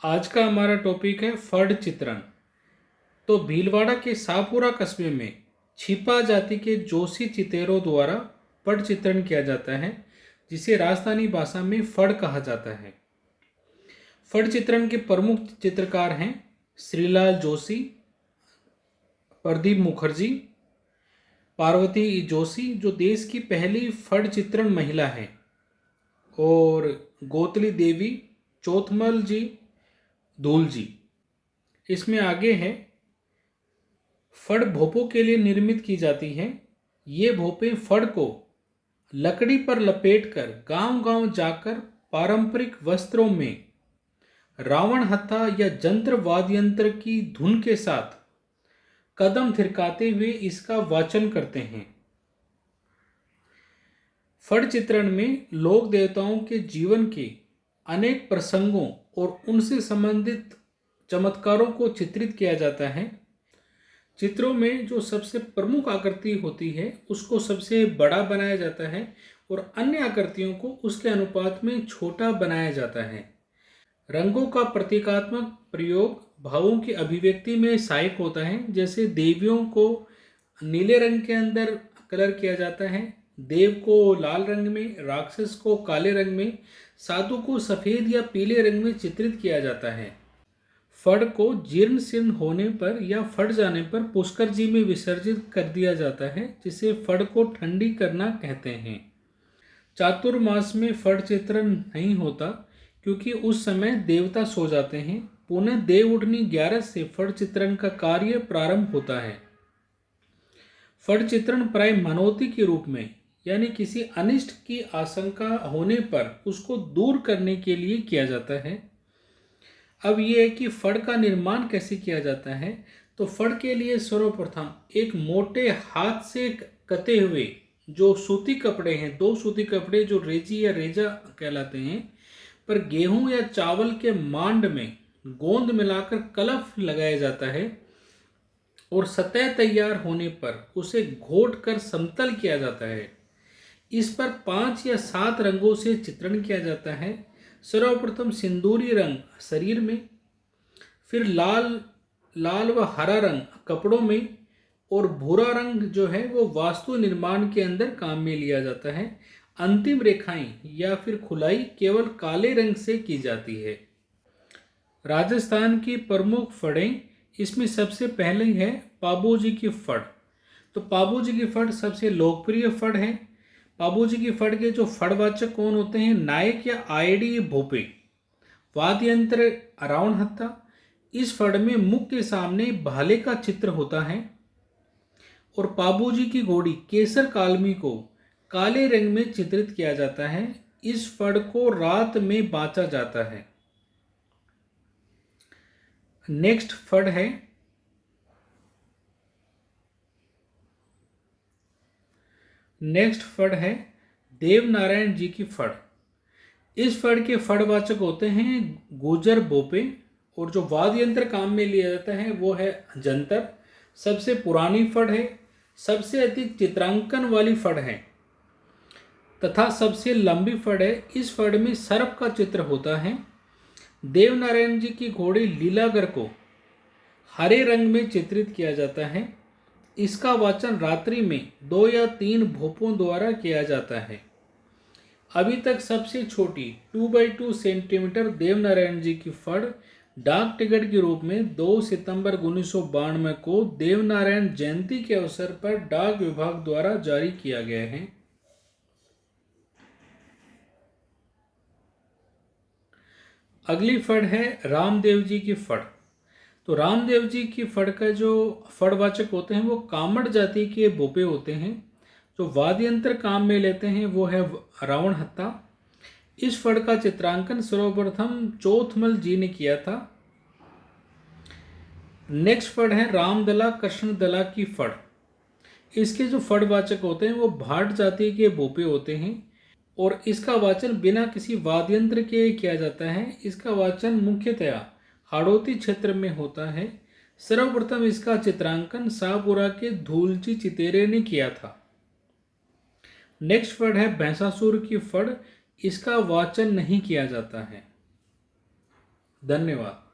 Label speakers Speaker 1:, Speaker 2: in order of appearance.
Speaker 1: आज का हमारा टॉपिक है फड़ चित्रण। तो भीलवाड़ा के शाहपुरा कस्बे में छिपा जाति के जोशी चितेरों द्वारा फड़ चित्रण किया जाता है, जिसे राजस्थानी भाषा में फड़ कहा जाता है। फड़ चित्रण के प्रमुख चित्रकार हैं श्रीलाल जोशी, प्रदीप मुखर्जी, पार्वती जोशी जो देश की पहली फड़ चित्रण महिला हैं, और गोतली देवी चौथमल जी धूल जी। इसमें आगे है, फड़ भोपों के लिए निर्मित की जाती हैं। ये भोपें फड़ को लकड़ी पर लपेटकर गांव-गांव जाकर पारंपरिक वस्त्रों में रावण हत्था या जंत्र वाद्ययंत्र की धुन के साथ कदम थिरकाते हुए इसका वाचन करते हैं। फड़ चित्रण में लोक देवताओं के जीवन के अनेक प्रसंगों और उनसे संबंधित चमत्कारों को चित्रित किया जाता है। चित्रों में जो सबसे प्रमुख आकृति होती है उसको सबसे बड़ा बनाया जाता है और अन्य आकृतियों को उसके अनुपात में छोटा बनाया जाता है। रंगों का प्रतीकात्मक प्रयोग भावों की अभिव्यक्ति में सहायक होता है। जैसे देवियों को नीले रंग के अंदर कलर किया जाता है, देव को लाल रंग में, राक्षस को काले रंग में, साधु को सफ़ेद या पीले रंग में चित्रित किया जाता है। फड़ को जीर्ण शीर्ण होने पर या फट जाने पर पुष्कर जी में विसर्जित कर दिया जाता है, जिसे फड़ को ठंडी करना कहते हैं। चातुर्मास में फड़ चित्रण नहीं होता क्योंकि उस समय देवता सो जाते हैं। पुनः देव उठनी 11 से फड़ चित्रण का कार्य प्रारंभ होता है। फड़ चित्रण प्राय मनौती के रूप में, यानी किसी अनिष्ट की आशंका होने पर उसको दूर करने के लिए किया जाता है। अब ये है कि फड़ का निर्माण कैसे किया जाता है। तो फड़ के लिए सर्वप्रथम एक मोटे हाथ से कते हुए जो सूती कपड़े हैं, 2 सूती कपड़े जो रेजी या रेजा कहलाते हैं, पर गेहूं या चावल के मांड में गोंद मिलाकर कलफ लगाया जाता है और सतह तैयार होने पर उसे घोट कर समतल किया जाता है। इस पर 5 या 7 रंगों से चित्रण किया जाता है। सर्वप्रथम सिंदूरी रंग शरीर में, फिर लाल व हरा रंग कपड़ों में, और भूरा रंग जो है वो वास्तु निर्माण के अंदर काम में लिया जाता है। अंतिम रेखाएं या फिर खुलाई केवल काले रंग से की जाती है। राजस्थान की प्रमुख फड़ें, इसमें सबसे पहले है पाबूजी की फड़। तो पाबूजी की फड़ सबसे लोकप्रिय फड़ है। पाबूजी की फड़ के जो फड़वाचक कौन होते हैं, नायक या आईडी भोपे, वाद्य यंत्र रावण हत्था। इस फड़ में मुख के सामने भाले का चित्र होता है और पाबूजी की घोड़ी केसर कालमी को काले रंग में चित्रित किया जाता है। इस फड़ को रात में बाचा जाता है। नेक्स्ट फड़ है देवनारायण जी की फड़। इस फड़ के फड़वाचक होते हैं गुजर बोपे, और जो वाद्य यंत्र काम में लिया जाता है वो है जंतर। सबसे पुरानी फड़ है, सबसे अधिक चित्रांकन वाली फड़ है तथा सबसे लंबी फड़ है। इस फड़ में सर्प का चित्र होता है। देवनारायण जी की घोड़ी लीलागर को हरे रंग में चित्रित किया जाता है। इसका वाचन रात्रि में 2 या 3 भोपों द्वारा किया जाता है। अभी तक सबसे छोटी 2x2 सेंटीमीटर देवनारायण जी की फड़ डाक टिकट के रूप में 2 सितंबर 1992 को देवनारायण जयंती के अवसर पर डाक विभाग द्वारा जारी किया गया है। अगली फड़ है रामदेव जी की फड़। तो रामदेव जी की फड़ का जो फड़वाचक होते हैं वो कामड़ जाति के बोपे होते हैं। जो वाद्य यंत्र काम में लेते हैं वो है रावण हत्था। इस फड़ का चित्रांकन सर्वप्रथम चौथमल जी ने किया था। नेक्स्ट फड़ है रामदला कृष्णदला की फड़। इसके जो फड़वाचक होते हैं वो भाट जाति के बोपे होते हैं और इसका वाचन बिना किसी वाद्य यंत्र के किया जाता है। इसका वाचन मुख्यतया हाड़ौती क्षेत्र में होता है। सर्वप्रथम इसका चित्रांकन शाहपुरा के धूलजी चितेरे ने किया था। नेक्स्ट फड़ है भैंसासुर की फड़। इसका वाचन नहीं किया जाता है। धन्यवाद।